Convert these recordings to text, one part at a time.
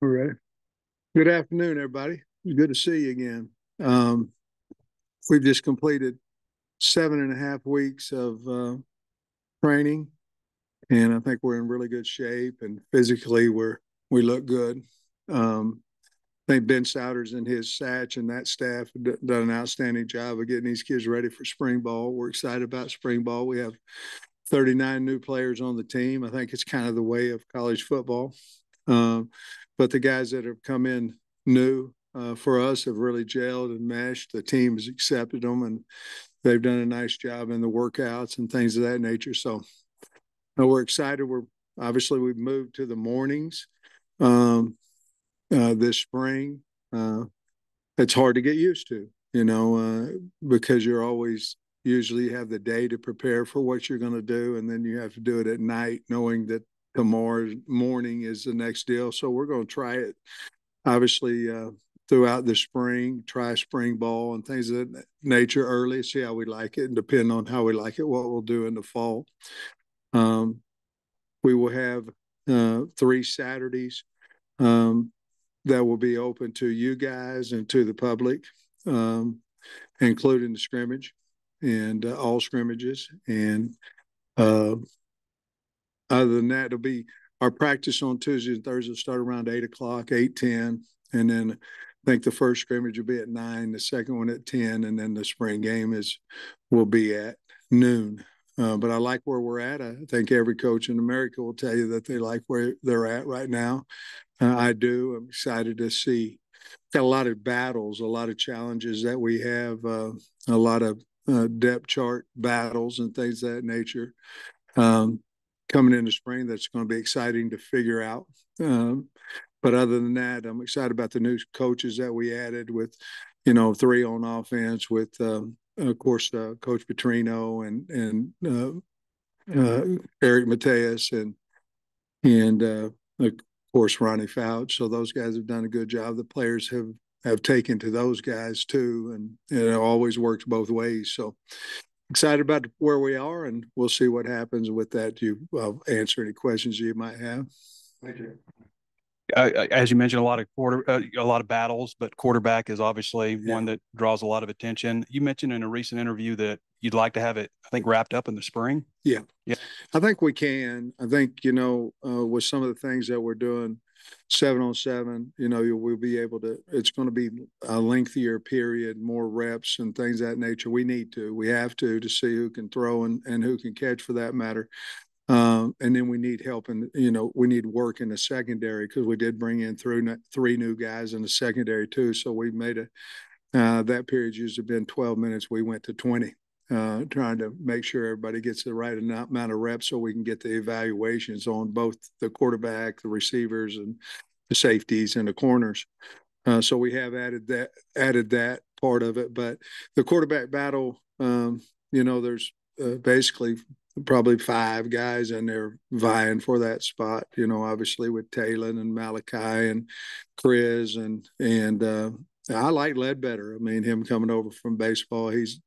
All right. Good afternoon, everybody. Good to see you again. Um, we've just completed 7.5 weeks of training, and I think we're in really good shape. And physically, we look good. I think Ben Souders and his Satch and that staff have done an outstanding job of getting these kids ready for spring ball. We're excited about spring ball. We have 39 new players on the team. I think it's kind of the way of college football. Um, but the guys that have come in new for us have really gelled and meshed. The team has accepted them, and they've done a nice job in the workouts and things of that nature. So we're excited. We've moved to the mornings um, this spring. Uh, it's hard to get used to, because you're always usually have the day to prepare for what you're going to do, and then you have to do it at night, knowing that tomorrow morning is the next deal. So we're going to try it, obviously, throughout the spring, try spring ball and things of that nature early, see how we like it, and depending on how we like it, what we'll do in the fall. Um, we will have 3 Saturdays um, that will be open to you guys and to the public, um, including the scrimmage and all scrimmages. And uh, other than that, it'll be our practice on Tuesday and Thursday will start around 8 o'clock, 8:10, and then I think the first scrimmage will be at 9, the second one at 10, and then the spring game will be at noon. But I like where we're at. I think every coach in America will tell you that they like where they're at right now. I do. I'm excited to see. Got a lot of battles, a lot of challenges that we have, a lot of depth chart battles and things of that nature um, coming into spring. That's going to be exciting to figure out. Um, but other than that, I'm excited about the new coaches that we added with, 3 on offense with, of course, Coach Petrino and Eric Mateus and of course Ronnie Fouch. So those guys have done a good job. The players have taken to those guys too, and it always works both ways. So excited about where we are, and we'll see what happens with that. I'll answer any questions you might have. Thank you. As you mentioned, a lot of battles, but quarterback is obviously one that draws a lot of attention. You mentioned in a recent interview that you'd like to have it, I think, wrapped up in the spring. Yeah, Yeah. I think we can. I think, with some of the things that we're doing, 7-on-7, we'll be able to. It's going to be a lengthier period, more reps and things of that nature. We have to see who can throw and who can catch, for that matter. And then we need help, and we need work in the secondary, because we did bring in through 3 new guys in the secondary too. So we made that period's usually been 12 minutes. We went to 20, trying to make sure everybody gets the right amount of reps so we can get the evaluations on both the quarterback, the receivers, and the safeties and the corners. So we have added that part of it. But the quarterback battle, there's basically probably 5 guys in there vying for that spot. Obviously with Talon and Malachi and Chris and I like Ledbetter. I mean, him coming over from baseball, he's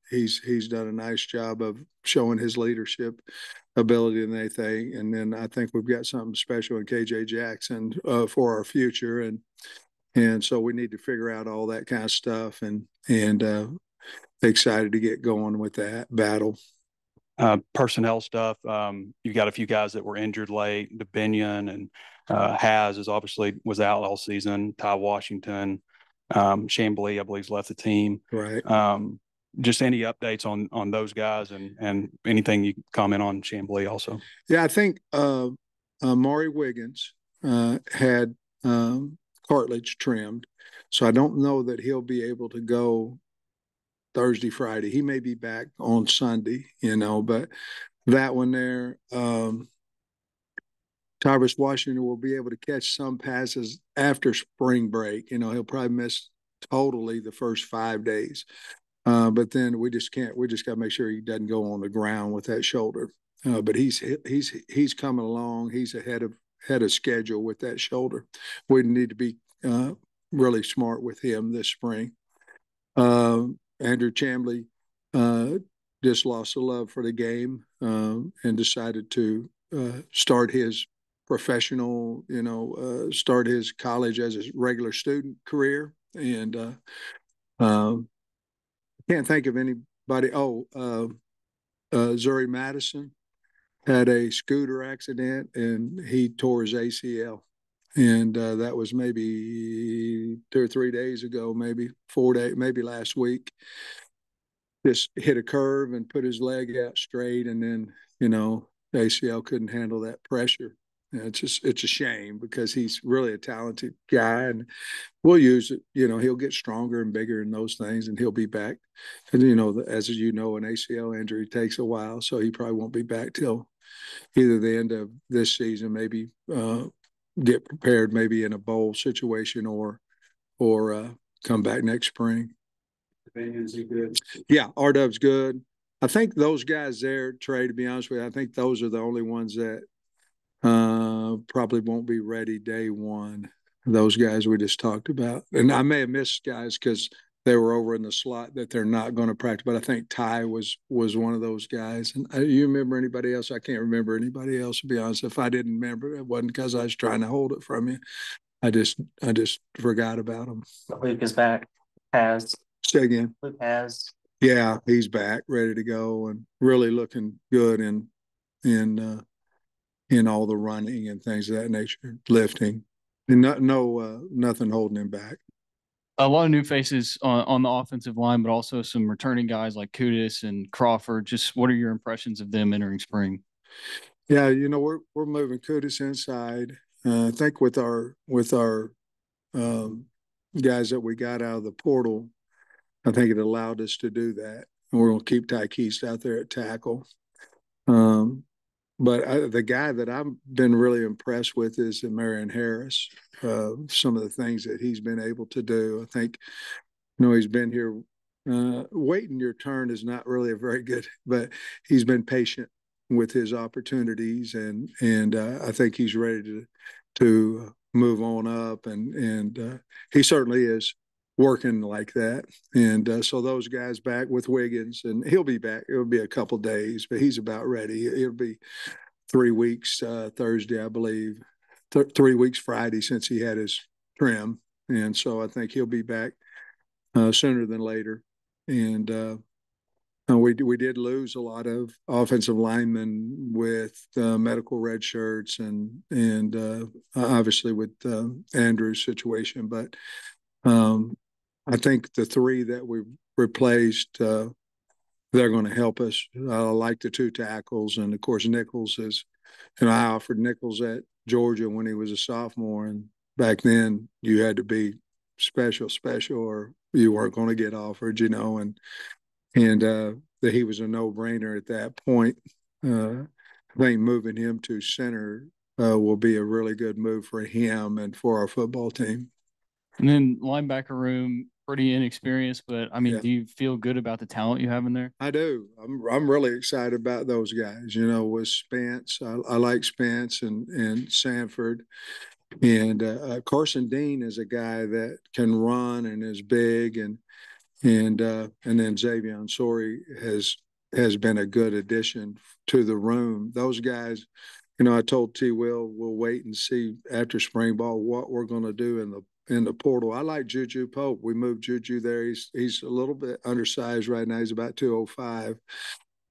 done a nice job of showing his leadership ability and everything. And then I think we've got something special in KJ Jackson for our future, and so we need to figure out all that kind of stuff, and excited to get going with that battle. Personnel stuff. You got a few guys that were injured late. DeBinion and Has is obviously was out all season. Ty Washington, Chambly, I believe, left the team. Right. Just any updates on those guys, and anything you comment on Chambly also. Yeah, I think Maury Wiggins had cartilage trimmed, so I don't know that he'll be able to go Thursday, Friday. He may be back on Sunday, but that one there, Tyrus Washington will be able to catch some passes after spring break. He'll probably miss totally the first 5 days. But then we just got to make sure he doesn't go on the ground with that shoulder. But he's coming along. He's ahead of schedule with that shoulder. We need to be really smart with him this spring. Andrew Chambly just lost a love for the game and decided to start his professional, start his college as a regular student career. And can't think of anybody. Oh, Zuri Madison had a scooter accident and he tore his ACL. And that was maybe 2 or 3 days ago, maybe 4 days, maybe last week. Just hit a curve and put his leg out straight, and then the ACL couldn't handle that pressure. It's a shame because he's really a talented guy, and we'll use it. He'll get stronger and bigger in those things, and he'll be back. And as you know, an ACL injury takes a while, so he probably won't be back till either the end of this season, maybe get prepared, maybe in a bowl situation, or come back next spring. Is he good? Yeah, R-Dub's good. I think those guys there, Trey, to be honest with you, I think those are the only ones that probably won't be ready day one. Those guys we just talked about. And I may have missed guys because they were over in the slot that they're not going to practice. But I think Ty was one of those guys. And you remember anybody else? I can't remember anybody else, to be honest. If I didn't remember, it wasn't because I was trying to hold it from you. I just forgot about them. Luke is back. Has. Say again. Luke has. Yeah, he's back, ready to go, and really looking good in all the running and things of that nature, lifting, and nothing holding him back. A lot of new faces on the offensive line, but also some returning guys like Kudus and Crawford. Just what are your impressions of them entering spring? Yeah, we're moving Kudus inside. I think with our guys that we got out of the portal, I think it allowed us to do that. And we're going to keep Tykeist out there at tackle. But the guy that I've been really impressed with is Marion Harris. Some of the things that he's been able to do. I think, he's been here. Waiting your turn is not really a very good, but he's been patient with his opportunities, and I think he's ready to move on up, and he certainly is working like that. And so those guys back with Wiggins, and he'll be back. It'll be a couple days, but he's about ready. It'll be 3 weeks Thursday, I believe, 3 weeks Friday since he had his trim. And so I think he'll be back sooner than later. And we did lose a lot of offensive linemen with medical red shirts and obviously with Andrew's situation. But I think the 3 that we replaced, they're going to help us. I like the 2 tackles, and of course Nichols is. I offered Nichols at Georgia when he was a sophomore, and back then you had to be special, or you weren't going to get offered, and that he was a no-brainer at that point. I think moving him to center will be a really good move for him and for our football team. And then linebacker room, pretty inexperienced, but I mean, Yeah. Do you feel good about the talent you have in there? I do. I'm really excited about those guys. With Spence, I like Spence and Sanford, and Carson Dean is a guy that can run and is big, and then Xavier Sori has been a good addition to the room. Those guys, I told T. Will we'll wait and see after spring ball what we're going to do in the portal. I like Juju Pope. We moved Juju there. He's a little bit undersized right now. He's about 205,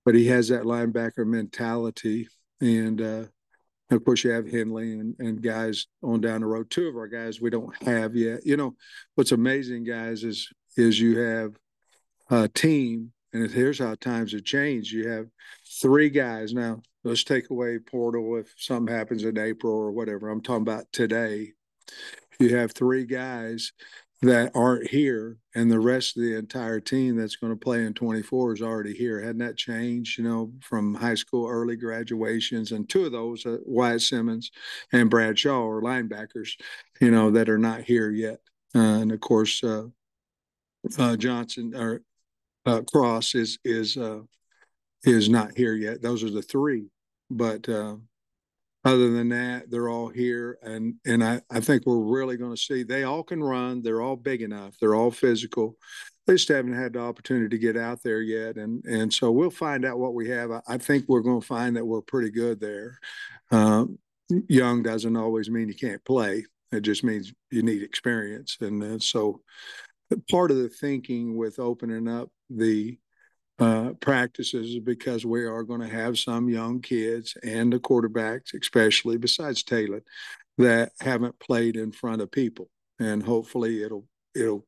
but he has that linebacker mentality. And of course, you have Henley and guys on down the road. 2 of our guys we don't have yet. What's amazing, guys, is you have a team, and here's how times have changed. You have 3 guys now. Let's take away portal if something happens in April or whatever. I'm talking about today. You have 3 guys that aren't here, and the rest of the entire team that's going to play in 24 is already here. Hadn't that changed, from high school early graduations? And 2 of those, Wyatt Simmons and Bradshaw, are linebackers, that are not here yet. And of course, Johnson or Cross is not here yet. Those are the 3, but other than that, they're all here, and I think we're really going to see they all can run. They're all big enough. They're all physical. They just haven't had the opportunity to get out there yet, and so we'll find out what we have. I think we're going to find that we're pretty good there. young doesn't always mean you can't play. It just means you need experience. And so part of the thinking with opening up the practices is because we are going to have some young kids and the quarterbacks, especially besides Taylor, that haven't played in front of people. And hopefully it'll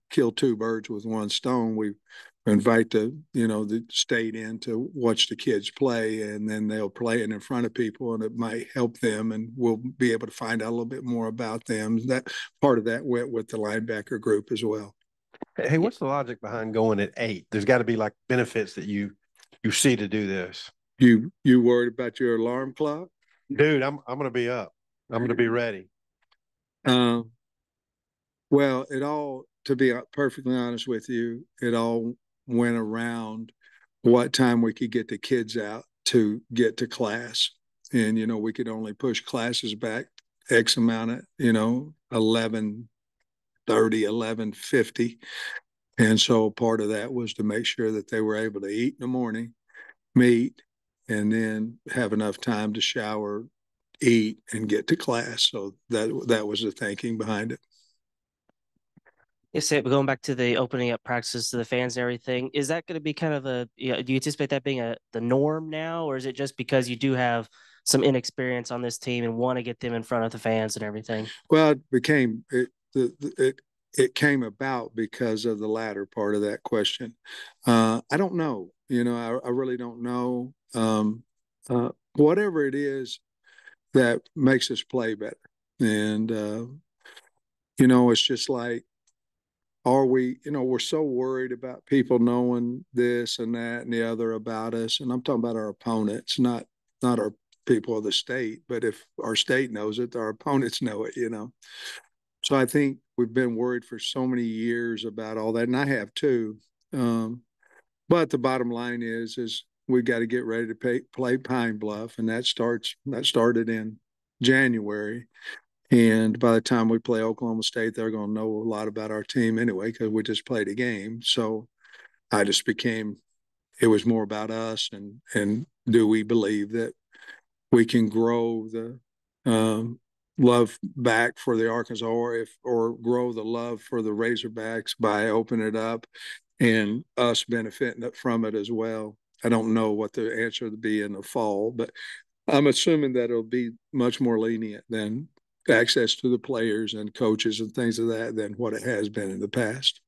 kill two birds with one stone. We invite the state in to watch the kids play, and then they'll play it in front of people, and it might help them, and we'll be able to find out a little bit more about them. That part of that went with the linebacker group as well. Hey, what's the logic behind going at 8? There's got to be like benefits that you see to do this. You worried about your alarm clock? Dude, I'm going to be up. I'm going to be ready. Well, to be perfectly honest with you, it all went around what time we could get the kids out to get to class. And, we could only push classes back X amount of, 11:30, 11:50. And so part of that was to make sure that they were able to eat in the morning, meet, and then have enough time to shower, eat, and get to class. So that was the thinking behind it. Yes, but going back to the opening up practices to the fans and everything, is that going to be kind of do you anticipate that being the norm now, or is it just because you do have some inexperience on this team and want to get them in front of the fans and everything? Well, it came about because of the latter part of that question. I don't know. I really don't know. Whatever it is that makes us play better. And, it's just like, we're so worried about people knowing this and that and the other about us. And I'm talking about our opponents, not our people of the state. But if our state knows it, our opponents know it, So I think we've been worried for so many years about all that. And I have too. But the bottom line is we've got to get ready to play Pine Bluff. And that started in January. And by the time we play Oklahoma State, they're going to know a lot about our team anyway, because we just played a game. So it was more about us and do we believe that we can grow the love back for the Arkansas or grow the love for the Razorbacks by opening it up and us benefiting from it as well. I don't know what the answer will be in the fall, but I'm assuming that it'll be much more lenient than access to the players and coaches and things of that than what it has been in the past.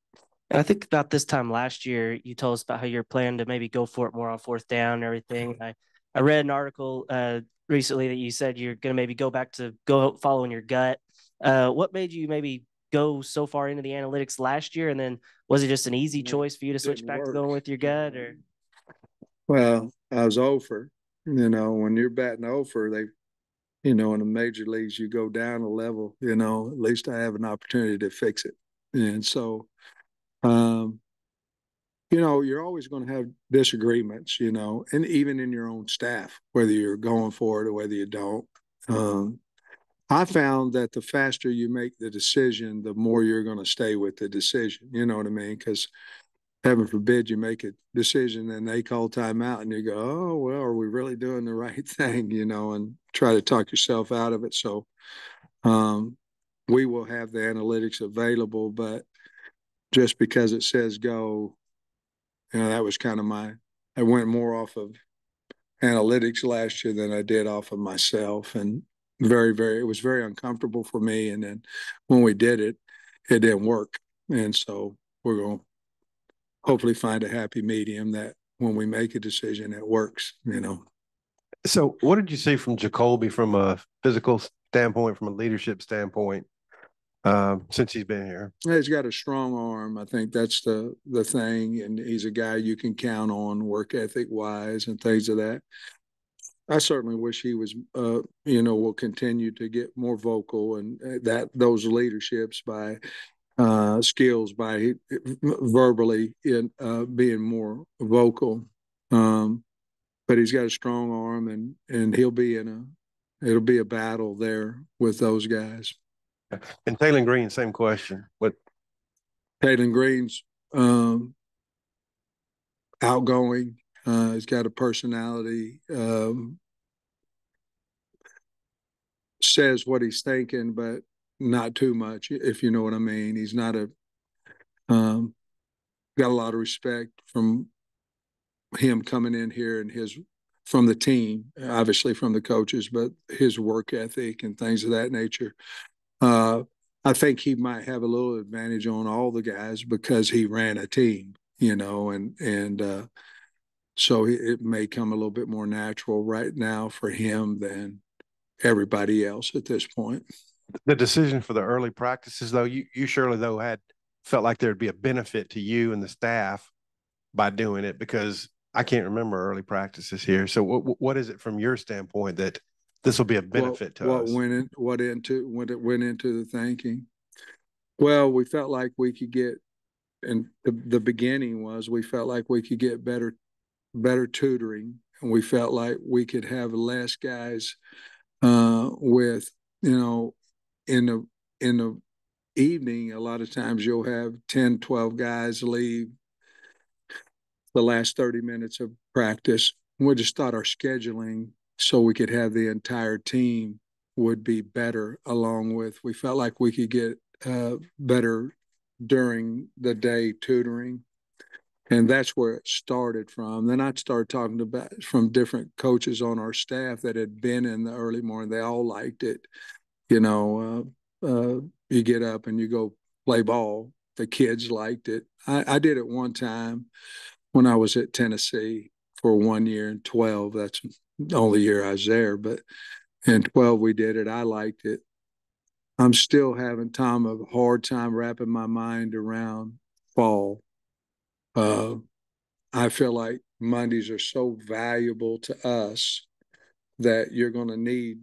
And I think about this time last year, you told us about how you're planning to maybe go for it more on fourth down and everything. I read an article recently that you said you're going to maybe go back to following your gut. What made you maybe go so far into the analytics last year? And then was it just an easy choice for you to switch back to going with your gut? Or? Well, I was over. When you're batting over, in the major leagues, you go down a level, at least I have an opportunity to fix it. And so, you're always going to have disagreements, and even in your own staff, whether you're going for it or whether you don't. I found that the faster you make the decision, the more you're going to stay with the decision. You know what I mean? Because heaven forbid you make a decision and they call timeout and you go, oh, well, are we really doing the right thing? And try to talk yourself out of it. So we will have the analytics available, but just because it says go, that was kind of I went more off of analytics last year than I did off of myself. And it was very uncomfortable for me. And then when we did it, it didn't work. And so we're going to hopefully find a happy medium that when we make a decision, it works, So what did you see from Jacoby from a physical standpoint, from a leadership standpoint, since he's been here? He's got a strong arm. I think that's the thing. And he's a guy you can count on work ethic wise and things of that. I certainly wish he was, will continue to get more vocal and those leaderships by skills by verbally in being more vocal. But he's got a strong arm and it'll be a battle there with those guys. And Taylor Green, same question. Taylor Green's outgoing. He's got a personality. says what he's thinking, but not too much, if you know what I mean. He's not got a lot of respect from him coming in here and from the team, obviously from the coaches, but his work ethic and things of that nature. I think he might have a little advantage on all the guys because he ran a team, and so it may come a little bit more natural right now for him than everybody else at this point. The decision for the early practices, though, you surely though had felt like there'd be a benefit to you and the staff by doing it, because I can't remember early practices here. So what is it from your standpoint that this will be a benefit to us? What went into the thinking? Well, we felt like we could get, and the beginning was we felt like we could get better tutoring, and we felt like we could have less guys with, in the evening, a lot of times you'll have 10, 12 guys leave the last 30 minutes of practice. We just thought our scheduling so we could have the entire team would be better, along with, we felt like we could get better during the day tutoring. And that's where it started from. Then I started talking about from different coaches on our staff that had been in the early morning. They all liked it. You get up and you go play ball. The kids liked it. I did it one time when I was at Tennessee for 1 year in 12. That's the only year I was there. But in 12, we did it. I liked it. I'm still having, Tom, a hard time wrapping my mind around fall. I feel like Mondays are so valuable to us that you're going to need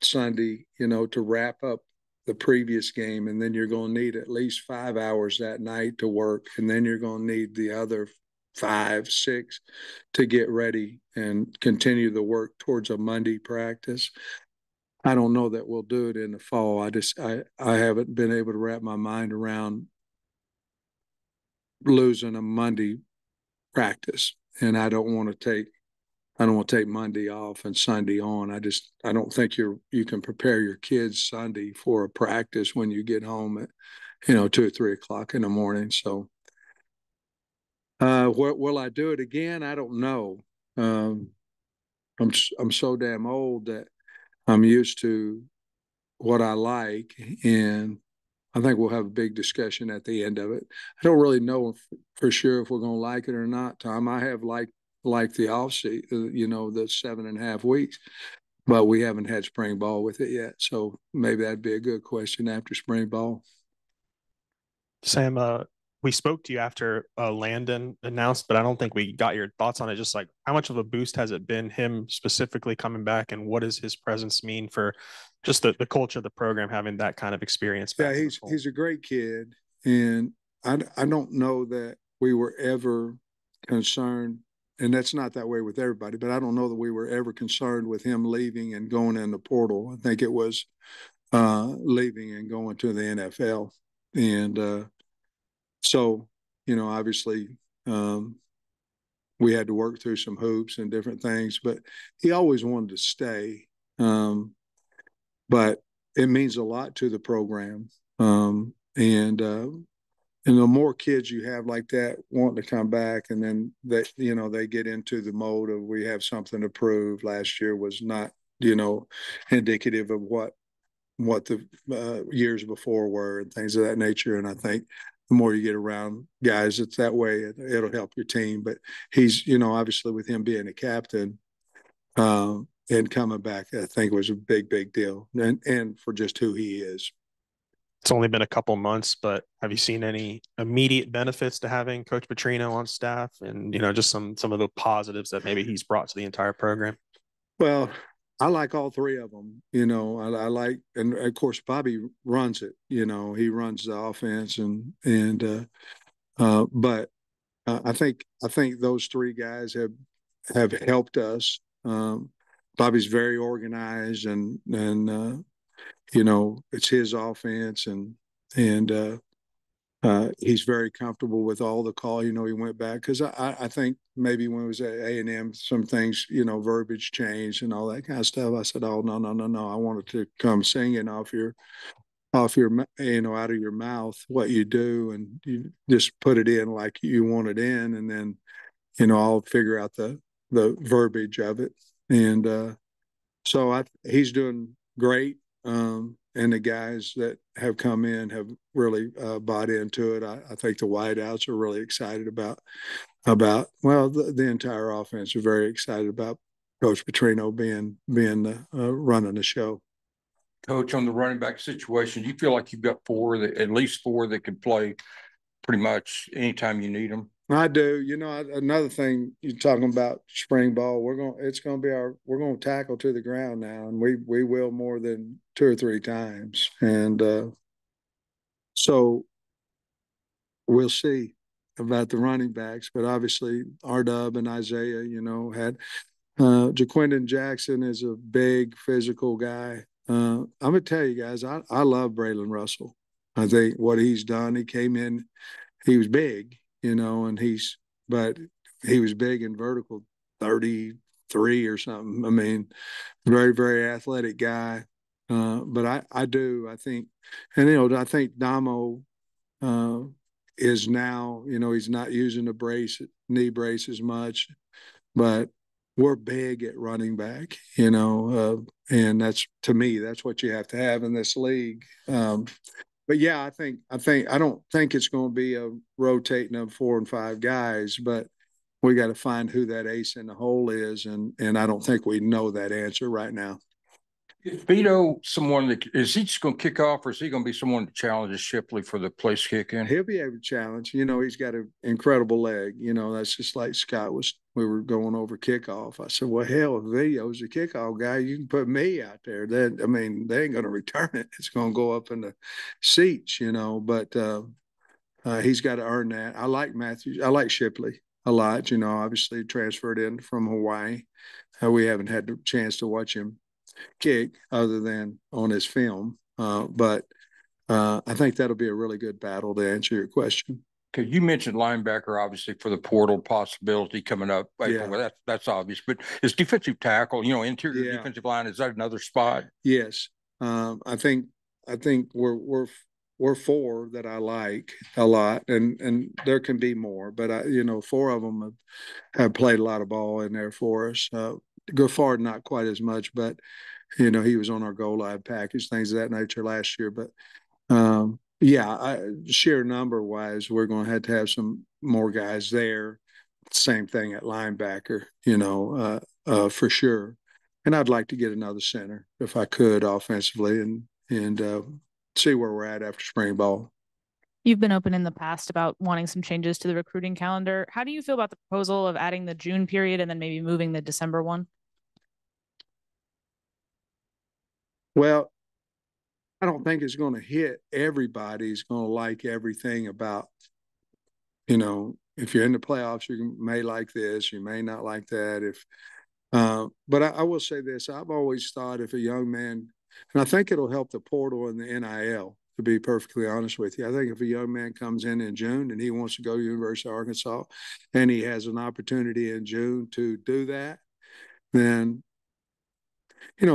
Sunday, to wrap up the previous game, and then you're going to need at least 5 hours that night to work, and then you're going to need the other 5, 6 to get ready and continue the work towards a Monday practice. I don't know that we'll do it in the fall. I haven't been able to wrap my mind around losing a Monday practice, and I don't want to take Monday off and Sunday on. I don't think you can prepare your kids Sunday for a practice when you get home at 2 or 3 o'clock in the morning. So will I do it again? I don't know. I'm so damn old that I'm used to what I like, and I think we'll have a big discussion at the end of it. I don't really know for sure if we're going to like it or not, Tom. I have liked the offseason, the 7.5 weeks, but we haven't had spring ball with it yet. So maybe that'd be a good question after spring ball. Sam, we spoke to you after Landon announced, but I don't think we got your thoughts on it. Just like, how much of a boost has it been, him specifically coming back, and what does his presence mean for just the culture of the program, having that kind of experience? Yeah, he's a great kid, and I don't know that we were ever concerned, and that's not that way with everybody, but I don't know that we were ever concerned with him leaving and going in the portal. I think it was leaving and going to the NFL. And so, obviously we had to work through some hoops and different things, but he always wanted to stay. But it means a lot to the program. And the more kids you have like that wanting to come back, and then they get into the mode of, we have something to prove. Last year was not, indicative of what the years before were and things of that nature. And I think the more you get around guys, it's that way, it'll help your team. But he's, obviously with him being a captain and coming back, I think it was a big deal. And for just who he is. It's only been a couple months, but have you seen any immediate benefits to having Coach Petrino on staff, and just some of the positives that maybe he's brought to the entire program? Well, I like all three of them. I like, and of course Bobby runs it. He runs the offense, but I think those three guys have helped us. Bobby's very organized, and it's his offense, and He's very comfortable with all the call. He went back because I think maybe when it was at A&M, some things, verbiage changed and all that kind of stuff. I said, oh, no, no, no, no. I wanted to come singing off your, out of your mouth what you do, and you just put it in like you want it in. And then, I'll figure out the verbiage of it. And so he's doing great. And the guys that have come in have really bought into it. I think the wideouts are really excited about the entire offense are very excited about Coach Petrino being running the show. Coach, on the running back situation, you feel like you've got at least four that can play pretty much anytime you need them? I do. Another thing you're talking about spring ball, we're going to tackle to the ground now, and we will more than 2 or 3 times. And so we'll see about the running backs, but obviously R-Dub and Isaiah, had Jaquindon Jackson is a big physical guy. I'm going to tell you guys, I love Braylon Russell. I think what he's done, he came in, he was big, but he was big in vertical, 33 or something. I mean, very, very athletic guy. But I think, and, I think Damo is now, he's not using the knee brace as much, but we're big at running back, and that's, to me, that's what you have to have in this league. But yeah, I don't think it's going to be a rotating of 4 and 5 guys, but we got to find who that ace in the hole is, and I don't think we know that answer right now. Is Vito someone that is he just going to kick off, or is he going to be someone that challenges Shipley for the place kick in? He'll be able to challenge. He's got an incredible leg. That's just like Scott we were going over kickoff. I said, well, hell, if Vito's a kickoff guy, you can put me out there. They ain't going to return it. It's going to go up in the seats, but he's got to earn that. I like Matthews. I like Shipley a lot. Obviously transferred in from Hawaii. We haven't had the chance to watch him kick other than on his film. But I think that'll be a really good battle to answer your question. Okay, you mentioned linebacker, obviously, for the portal possibility coming up. Yeah. Well, that's obvious. But is defensive tackle, interior defensive line, is that another spot? Yes. I think we're 4 that I like a lot, and there can be more, but 4 of them have played a lot of ball in there for us. Gaffard not quite as much, but he was on our goal line package, things of that nature last year. But sheer number wise, we're going to have some more guys there. Same thing at linebacker, for sure. And I'd like to get another center if I could offensively, and see where we're at after spring ball. You've been open in the past about wanting some changes to the recruiting calendar. How do you feel about the proposal of adding the June period and then maybe moving the December one? Well, I don't think it's going to hit everybody's going to like everything about, if you're in the playoffs, you may like this, you may not like that. But I will say this, I've always thought if a young man, and I think it'll help the portal and the NIL, to be perfectly honest with you. I think if a young man comes in June and he wants to go to University of Arkansas and he has an opportunity in June to do that, then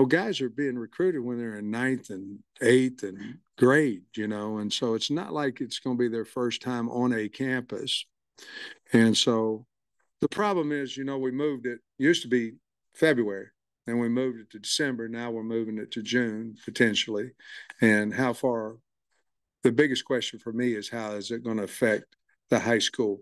guys are being recruited when they're in 9th and 8th and grade, and so it's not like it's going to be their first time on a campus. And so the problem is, we moved it used to be February, and we moved it to December. Now we're moving it to June potentially. And how far, the biggest question for me is how is it going to affect the high school?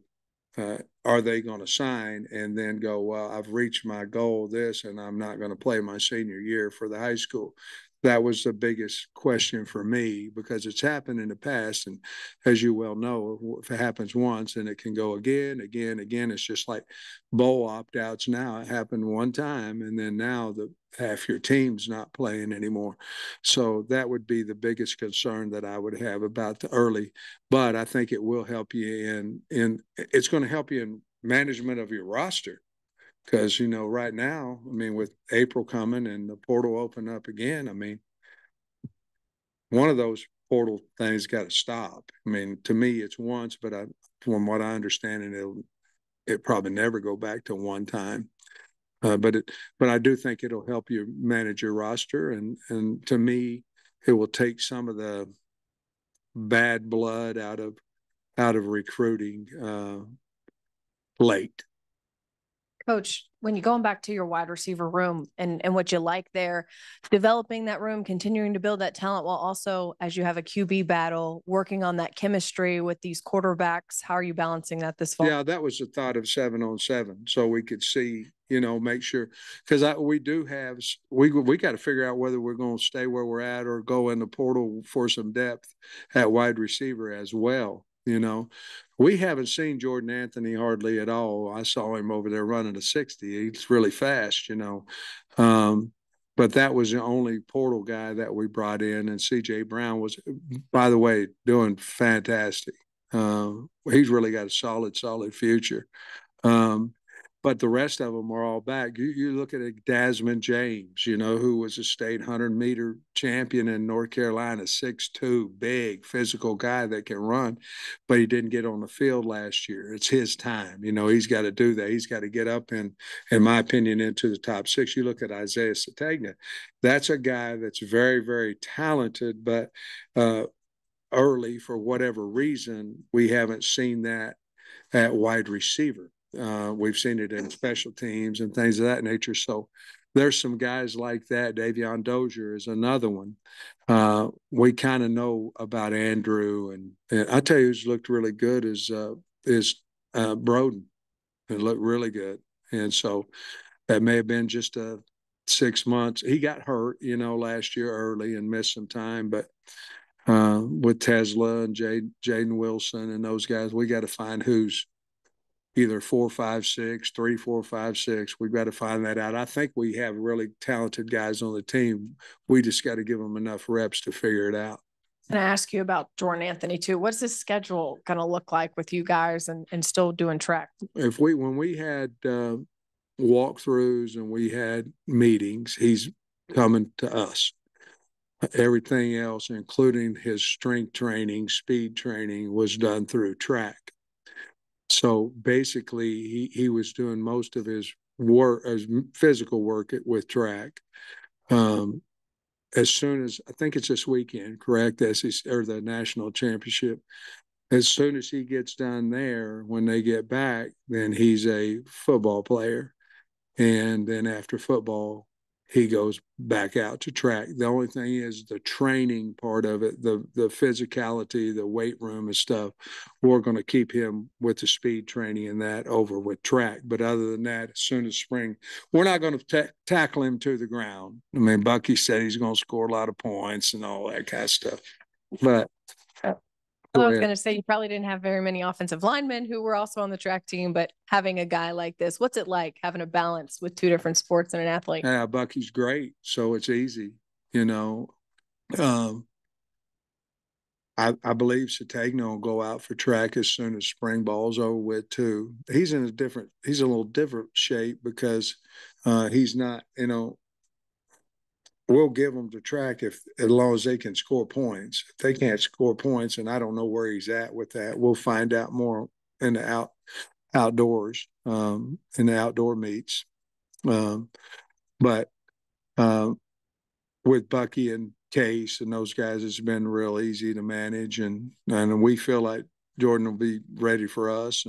Are they going to sign and then go, well, I've reached my goal, and I'm not going to play my senior year for the high school? That was the biggest question for me, because it's happened in the past. And as you well know, if it happens once and it can go again, it's just like bowl opt-outs now. It happened one time, and then now half your team's not playing anymore. So that would be the biggest concern that I would have about the early. But I think it will help you it's going to help you in management of your roster. Because, right now, with April coming and the portal open up again, one of those portal thing's got to stop. I mean, to me, it's once, but from what I understand, it probably never go back to one time. But I do think it'll help you manage your roster, and to me, it will take some of the bad blood out of recruiting late. Coach, when you're going back to your wide receiver room and what you like there, developing that room, continuing to build that talent while also, as you have a QB battle, working on that chemistry with these quarterbacks, how are you balancing that this fall? Yeah, that was the thought of 7-on-7, so we could see, make sure, because we got to figure out whether we're going to stay where we're at or go in the portal for some depth at wide receiver as well. We haven't seen Jordan Anthony hardly at all. I saw him over there running a 60. He's really fast, but that was the only portal guy that we brought in. And CJ Brown was, by the way, doing fantastic. He's really got a solid future. But the rest of them are all back. You look at Desmond James, who was a state 100-meter champion in North Carolina, 6'2", big, physical guy that can run, but he didn't get on the field last year. It's his time. He's got to do that. He's got to get up in my opinion, into the top 6. You look at Isaiah Sategna. That's a guy that's very, very talented, but early, for whatever reason, we haven't seen that at wide receiver. We've seen it in special teams and things of that nature. So there's some guys like that. Davion Dozier is another one. We kind of know about Andrew, and I tell you who's looked really good is Broden. It looked really good. And so that may have been just 6 months. He got hurt, last year early and missed some time, but with Tesla and Jaden Wilson and those guys, we got to find who's either 4, 5, 6, 3, 4, 5, 6. We've got to find that out. I think we have really talented guys on the team. We just got to give them enough reps to figure it out. And I ask you about Jordan Anthony too. What's his schedule going to look like with you guys and still doing track? When we had walkthroughs and we had meetings, he's coming to us. Everything else, including his strength training, speed training, was done through track. So basically, he was doing most of his work, his physical work with track. As soon as, I think it's this weekend, correct? Or the national championship. As soon as he gets done there, when they get back, then he's a football player. And then after football, he goes back out to track. The only thing is the training part of it, the physicality, the weight room and stuff, we're going to keep him with the speed training and that over with track. But other than that, as soon as spring, we're not going to tackle him to the ground. I mean, Bucky said he's going to score a lot of points and all that kind of stuff. But I was going to say, you probably didn't have very many offensive linemen who were also on the track team, but having a guy like this, what's it like having a balance with 2 different sports and an athlete? Yeah, Bucky's great. So it's easy, I believe Sategna will go out for track as soon as spring ball's over with too. He's a little different shape because he's not, we'll give them the track as long as they can score points. If they can't score points, and I don't know where he's at with that, we'll find out more in the outdoors, in the outdoor meets. But with Bucky and Case and those guys, it's been real easy to manage, and we feel like Jordan will be ready for us,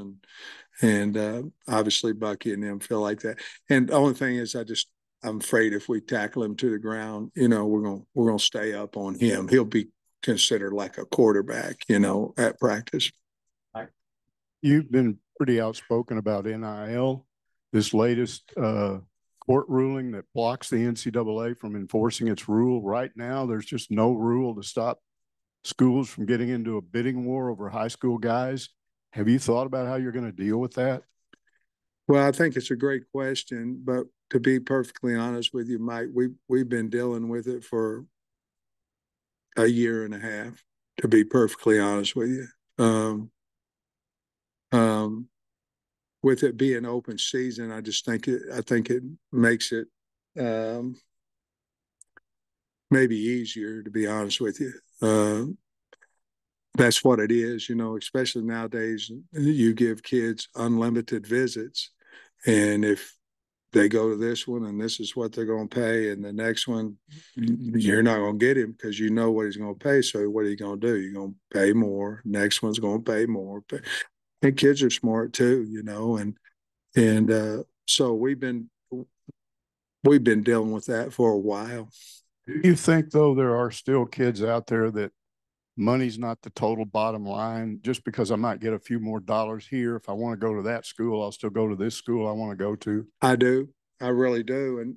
and obviously Bucky and them feel like that. And the only thing is, I'm afraid if we tackle him to the ground, we're gonna stay up on him. He'll be considered like a quarterback, at practice. You've been pretty outspoken about NIL. This latest court ruling that blocks the NCAA from enforcing its rule. Right now, there's just no rule to stop schools from getting into a bidding war over high school guys. Have you thought about how you're going to deal with that? Well, I think it's a great question, but to be perfectly honest with you, Mike, we've been dealing with it for a year and a half, to be perfectly honest with you. With it being open season, I think it makes it maybe easier, to be honest with you. that's what it is, especially nowadays. You give kids unlimited visits, and if they go to this one and this is what they're going to pay, and the next one, you're not going to get him because you know what he's going to pay. So what are you going to do? You're going to pay more. Next one's going to pay more. And kids are smart too, and so we've been dealing with that for a while. Do you think, though, there are still kids out there that money's not the total bottom line? Just because I might get a few more dollars here, if I want to go to that school, I'll still go to this school I want to go to. I do. I really do. And,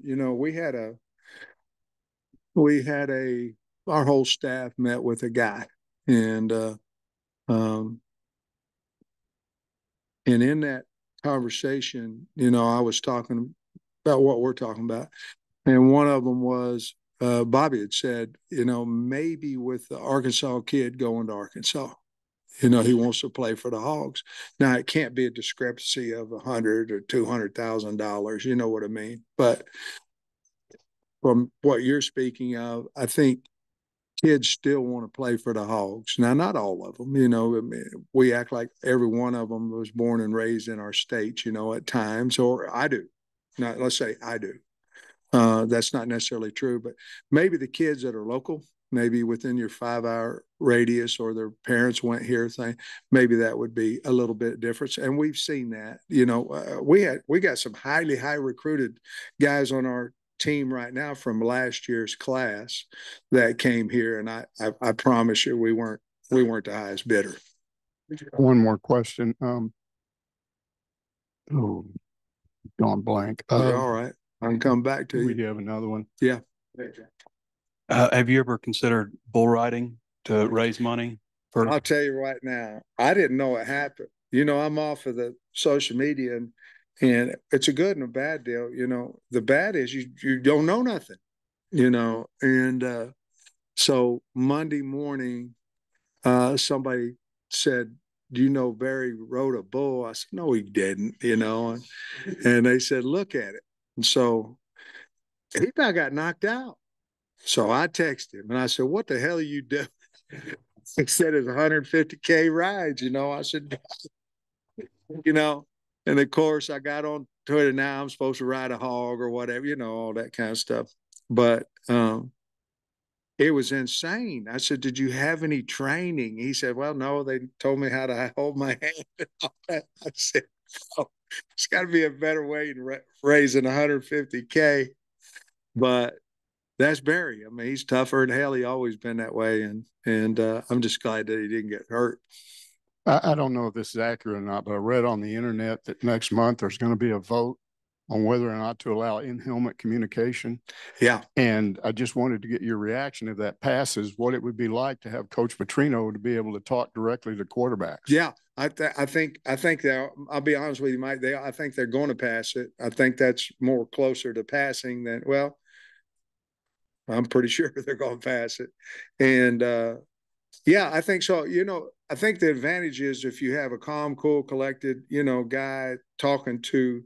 our whole staff met with a guy, and in that conversation, I was talking about what we're talking about. And one of them was, Bobby had said, maybe with the Arkansas kid going to Arkansas, he wants to play for the Hogs. Now, it can't be a discrepancy of $100,000 or $200,000. You know what I mean? But from what you're speaking of, I think kids still want to play for the Hogs. Now, not all of them, we act like every one of them was born and raised in our state, at times, or I do. Now, let's say I do. That's not necessarily true, but maybe the kids that are local, maybe within your 5-hour radius, or their parents went here thing, maybe that would be a little bit different. And we've seen that, we got some high recruited guys on our team right now from last year's class that came here. And I promise you, we weren't the highest bidder. One more question. Gone blank. All right. I can come back to you. We have another one. Yeah. Have you ever considered bull riding to raise money for? I'll tell you right now, I didn't know it happened. I'm off of the social media, and it's a good and a bad deal. The bad is you don't know nothing, and so Monday morning, somebody said, do you know Barry rode a bull? I said, no, he didn't, and they said, look at it. And so he about got knocked out. So I texted him and I said, what the hell are you doing? He said it's 150K rides, I said, and of course I got on Twitter, now I'm supposed to ride a hog or whatever, all that kind of stuff. But it was insane. I said, did you have any training? He said, well, no, they told me how to hold my hand and all that. I said, oh, it's got to be a better way to raising 150K. But that's Barry. I mean, he's tougher than hell. He always been that way. And I'm just glad that he didn't get hurt. I don't know if this is accurate or not, but I read on the internet that next month there's going to be a vote on whether or not to allow in-helmet communication. Yeah. And I just wanted to get your reaction if that passes, what it would be like to have Coach Petrino to be able to talk directly to quarterbacks. Yeah. I think that, I'll be honest with you, Mike, I think they're going to pass it. I think that's more closer to passing than, well, I'm pretty sure they're going to pass it. And yeah, I think so. I think the advantage is if you have a calm, cool, collected, guy talking to,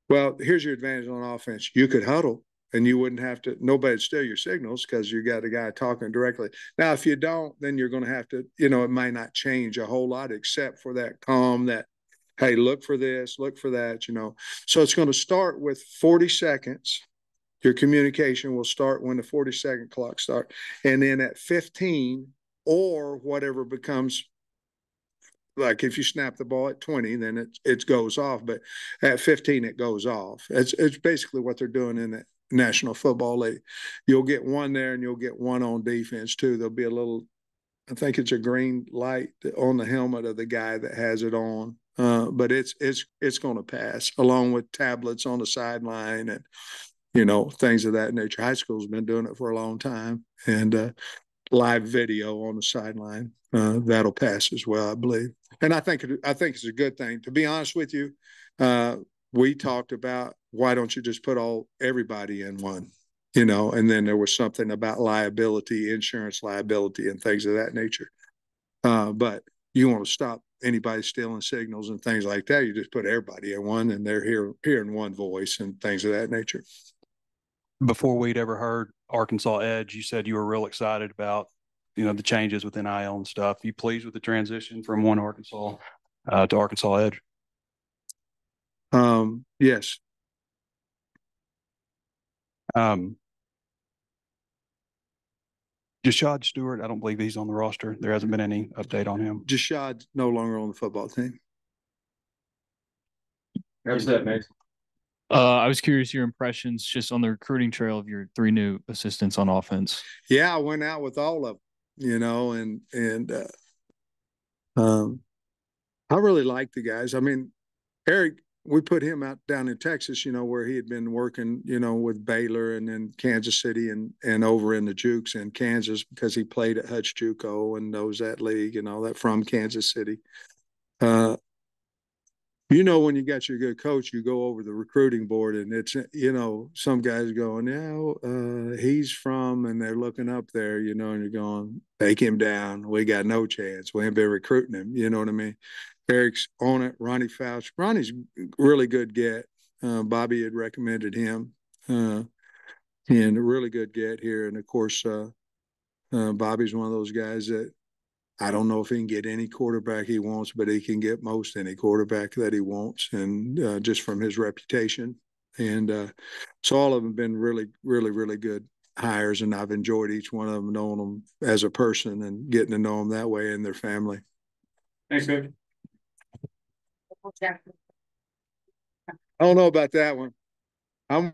well, here's your advantage on offense. You could huddle and you wouldn't have to, nobody'd steal your signals because you got a guy talking directly. Now, if you don't, then you're going to have to, it might not change a whole lot except for that calm, that, hey, look for this, look for that, So it's going to start with 40 seconds. Your communication will start when the 40-second clock starts. And then at 15 or whatever becomes, like if you snap the ball at 20, then it goes off. But at 15, it goes off. It's basically what they're doing in the National Football League. You'll get one there and you'll get one on defense too. There'll be a little, I think it's a green light on the helmet of the guy that has it on. But it's going to pass, along with tablets on the sideline and, things of that nature. High school's been doing it for a long time, and live video on the sideline, that'll pass as well, I believe. And I think it's a good thing. To be honest with you, we talked about, why don't you just put everybody in one, and then there was something about liability, insurance liability, and things of that nature. But you want to stop anybody stealing signals and things like that, you just put everybody in one, and they're hearing one voice and things of that nature. Before we'd ever heard Arkansas Edge, you said you were real excited about the changes with NIL and stuff. You pleased with the transition from one Arkansas to Arkansas Edge? Yes. Jashad Stewart, I don't believe he's on the roster. There hasn't been any update on him. Jashad's no longer on the football team. How's that, Mason? I was curious your impressions just on the recruiting trail of your 3 new assistants on offense. Yeah, I went out with all of them, and I really like the guys. I mean, Eric, we put him out down in Texas, where he had been working, with Baylor and then Kansas City and over in the Jukes in Kansas because he played at Hutch JUCO and knows that league and all that from Kansas City. When you got your good coach, you go over the recruiting board and it's, some guys going, he's from, and they're looking up there, and you're going, take him down. We got no chance. We ain't been recruiting him. You know what I mean? Eric's on it. Ronnie Fouch. Ronnie's really good get. Bobby had recommended him, and a really good get here. And of course, Bobby's one of those guys that I don't know if he can get any quarterback he wants, but he can get most any quarterback that he wants, and just from his reputation. And so all of them have been really, really, really good hires, and I've enjoyed each one of them, knowing them as a person and getting to know them that way and their family. Thanks, Coach. I don't know about that one. I'm